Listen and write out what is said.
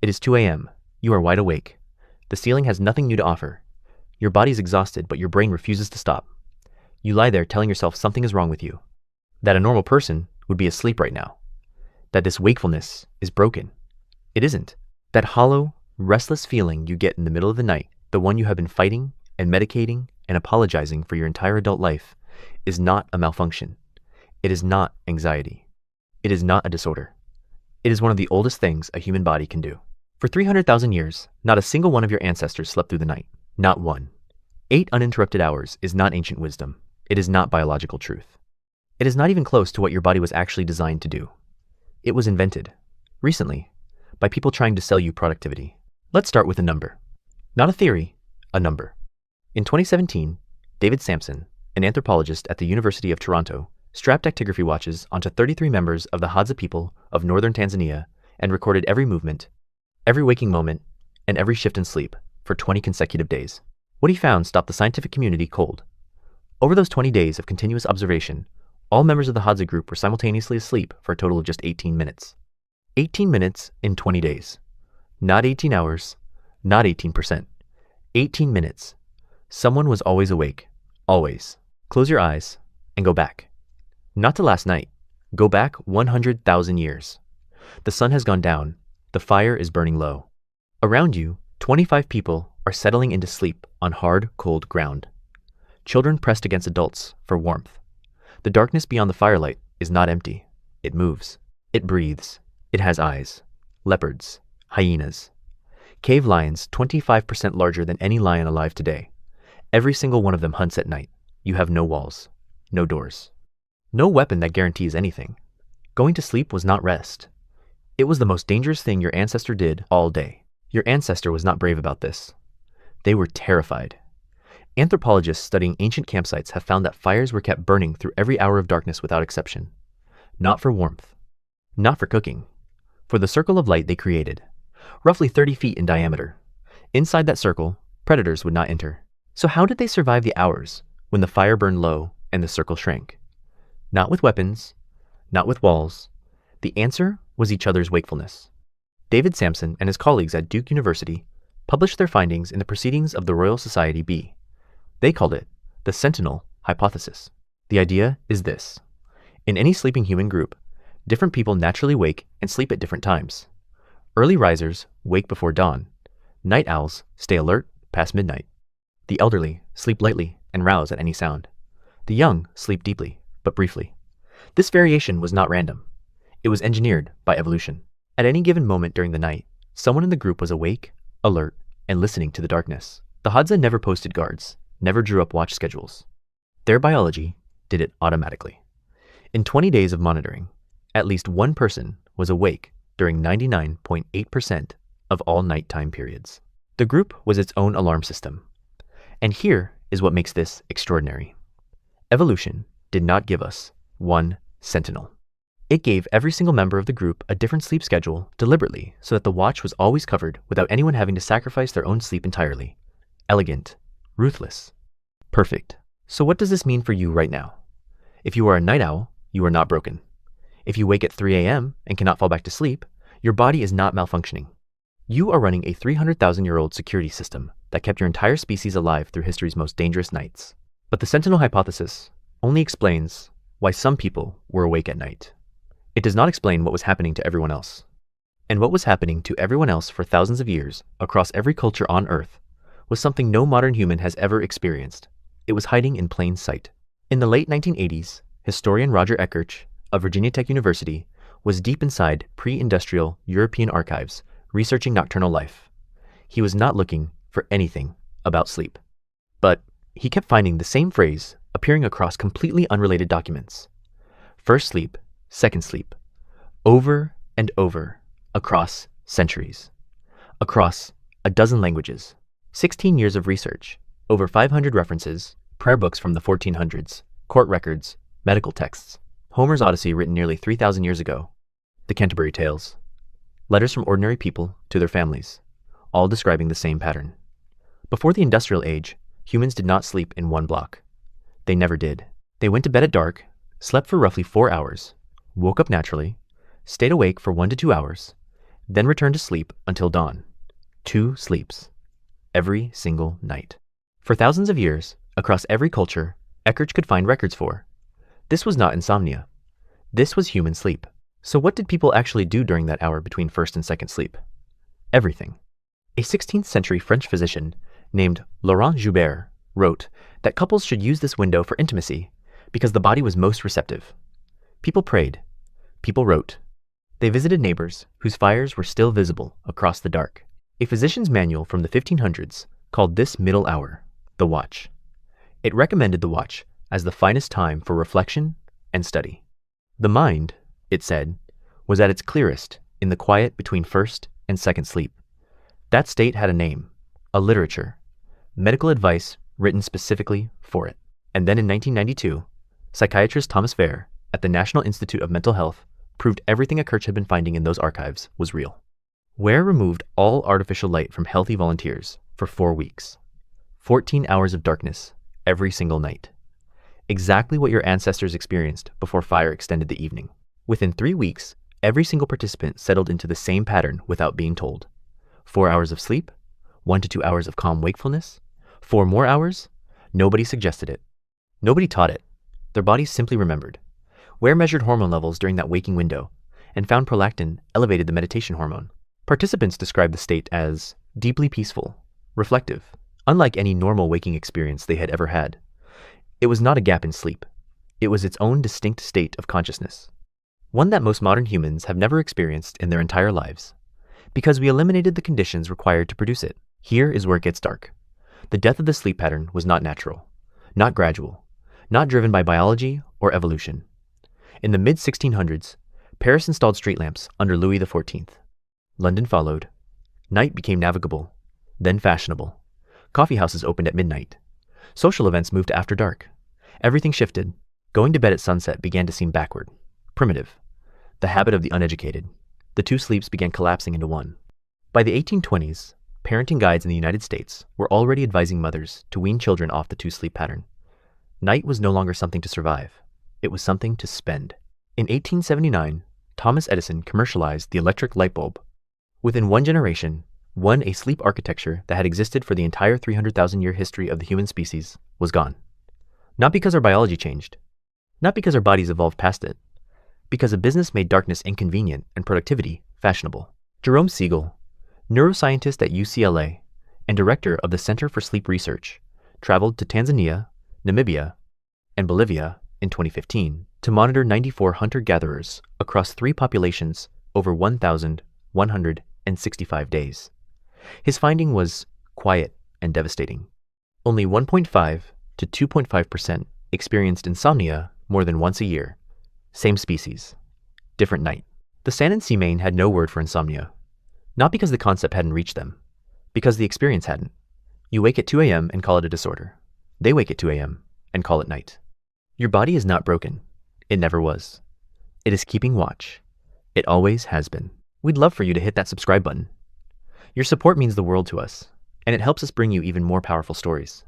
It is 2 a.m. You are wide awake. The ceiling has nothing new to offer. Your body is exhausted, but your brain refuses to stop. You lie there telling yourself something is wrong with you, that a normal person would be asleep right now, that this wakefulness is broken. It isn't. That hollow, restless feeling you get in the middle of the night, the one you have been fighting and medicating and apologizing for your entire adult life, is not a malfunction. It is not anxiety. It is not a disorder. It is one of the oldest things a human body can do. For 300,000 years, not a single one of your ancestors slept through the night. Not one. 8 uninterrupted hours is not ancient wisdom. It is not biological truth. It is not even close to what your body was actually designed to do. It was invented, recently, by people trying to sell you productivity. Let's start with a number. Not a theory, a number. In 2017, David Sampson, an anthropologist at the University of Toronto, strapped actigraphy watches onto 33 members of the Hadza people of northern Tanzania and recorded every movement, every waking moment, and every shift in sleep for 20 consecutive days. What he found stopped the scientific community cold. Over those 20 days of continuous observation, all members of the Hadza group were simultaneously asleep for a total of just 18 minutes. 18 minutes in 20 days. Not 18 hours, not 18%. 18 minutes. Someone was always awake. Always. Close your eyes and go back. Not to last night. Go back 100,000 years. The sun has gone down. The fire is burning low. Around you, 25 people are settling into sleep on hard, cold ground. Children pressed against adults for warmth. The darkness beyond the firelight is not empty. It moves. It breathes. It has eyes. Leopards. Hyenas. Cave lions 25% larger than any lion alive today. Every single one of them hunts at night. You have no walls. No doors. No weapon that guarantees anything. Going to sleep was not rest. It was the most dangerous thing your ancestor did all day. Your ancestor was not brave about this. They were terrified. Anthropologists studying ancient campsites have found that fires were kept burning through every hour of darkness without exception. Not for warmth. Not for cooking. For the circle of light they created. Roughly 30 feet in diameter. Inside that circle, predators would not enter. So how did they survive the hours when the fire burned low and the circle shrank? Not with weapons. Not with walls. The answer was each other's wakefulness. David Sampson and his colleagues at Duke University published their findings in the Proceedings of the Royal Society B. They called it the Sentinel Hypothesis. The idea is this. In any sleeping human group, different people naturally wake and sleep at different times. Early risers wake before dawn. Night owls stay alert past midnight. The elderly sleep lightly and rouse at any sound. The young sleep deeply, but briefly. This variation was not random. It was engineered by evolution. At any given moment during the night, someone in the group was awake, alert, and listening to the darkness. The Hadza never posted guards, never drew up watch schedules. Their biology did it automatically. In 20 days of monitoring, at least one person was awake during 99.8% of all nighttime periods. The group was its own alarm system. And here is what makes this extraordinary. Evolution did not give us one sentinel. It gave every single member of the group a different sleep schedule deliberately so that the watch was always covered without anyone having to sacrifice their own sleep entirely. Elegant. Ruthless. Perfect. So what does this mean for you right now? If you are a night owl, you are not broken. If you wake at 3 a.m. and cannot fall back to sleep, your body is not malfunctioning. You are running a 300,000-year-old security system that kept your entire species alive through history's most dangerous nights. But the Sentinel Hypothesis only explains why some people were awake at night. It does not explain what was happening to everyone else. And what was happening to everyone else for thousands of years across every culture on Earth was something no modern human has ever experienced. It was hiding in plain sight. In the late 1980s, historian Roger Eckerch of Virginia Tech University was deep inside pre-industrial European archives researching nocturnal life. He was not looking for anything about sleep. But he kept finding the same phrase appearing across completely unrelated documents. First sleep, second sleep. Over and over, across centuries. Across a dozen languages. 16 years of research, over 500 references, prayer books from the 1400s, court records, medical texts, Homer's Odyssey written nearly 3,000 years ago, the Canterbury Tales, letters from ordinary people to their families, all describing the same pattern. Before the industrial age, humans did not sleep in one block. They never did. They went to bed at dark, slept for roughly 4 hours, woke up naturally, stayed awake for 1 to 2 hours, then return to sleep until dawn. 2 sleeps. Every single night. For thousands of years, across every culture, Eckhart could find records for. This was not insomnia. This was human sleep. So what did people actually do during that hour between first and second sleep? Everything. A 16th century French physician named Laurent Joubert wrote that couples should use this window for intimacy because the body was most receptive. People prayed. People wrote. They visited neighbors whose fires were still visible across the dark. A physician's manual from the 1500s called this middle hour the watch. It recommended the watch as the finest time for reflection and study. The mind, it said, was at its clearest in the quiet between first and second sleep. That state had a name, a literature, medical advice written specifically for it. And then in 1992, psychiatrist Thomas Wehr at the National Institute of Mental Health proved everything Eckhart had been finding in those archives was real. Wehr removed all artificial light from healthy volunteers for 4 weeks. 14 hours of darkness every single night. Exactly what your ancestors experienced before fire extended the evening. Within 3 weeks, every single participant settled into the same pattern without being told. 4 hours of sleep, 1 to 2 hours of calm wakefulness, 4 more hours. Nobody suggested it. Nobody taught it. Their bodies simply remembered. Wehr measured hormone levels during that waking window and found prolactin elevated the meditation hormone. Participants described the state as deeply peaceful, reflective, unlike any normal waking experience they had ever had. It was not a gap in sleep. It was its own distinct state of consciousness, one that most modern humans have never experienced in their entire lives, because we eliminated the conditions required to produce it. Here is where it gets dark. The death of the sleep pattern was not natural, not gradual, not driven by biology or evolution. In the mid-1600s, Paris installed street lamps under Louis XIV. London followed. Night became navigable, then fashionable. Coffee houses opened at midnight. Social events moved to after dark. Everything shifted. Going to bed at sunset began to seem backward, primitive, the habit of the uneducated. The 2 sleeps began collapsing into one. By the 1820s, parenting guides in the United States were already advising mothers to wean children off the 2-sleep pattern. Night was no longer something to survive. It was something to spend. In 1879, Thomas Edison commercialized the electric light bulb. Within 1 generation, a sleep architecture that had existed for the entire 300,000-year history of the human species was gone. Not because our biology changed, not because our bodies evolved past it, because a business made darkness inconvenient and productivity fashionable. Jerome Siegel, neuroscientist at UCLA and director of the Center for Sleep Research, traveled to Tanzania, Namibia, and Bolivia in 2015 to monitor 94 hunter-gatherers across 3 populations over 1,165 days. His finding was quiet and devastating. Only 1.5 to 2.5% experienced insomnia more than once a year. Same species, different night. The San and Simane had no word for insomnia, not because the concept hadn't reached them, because the experience hadn't. You wake at 2 a.m. and call it a disorder. They wake at 2 a.m. and call it night. Your body is not broken. It never was. It is keeping watch. It always has been. We'd love for you to hit that subscribe button. Your support means the world to us, and it helps us bring you even more powerful stories.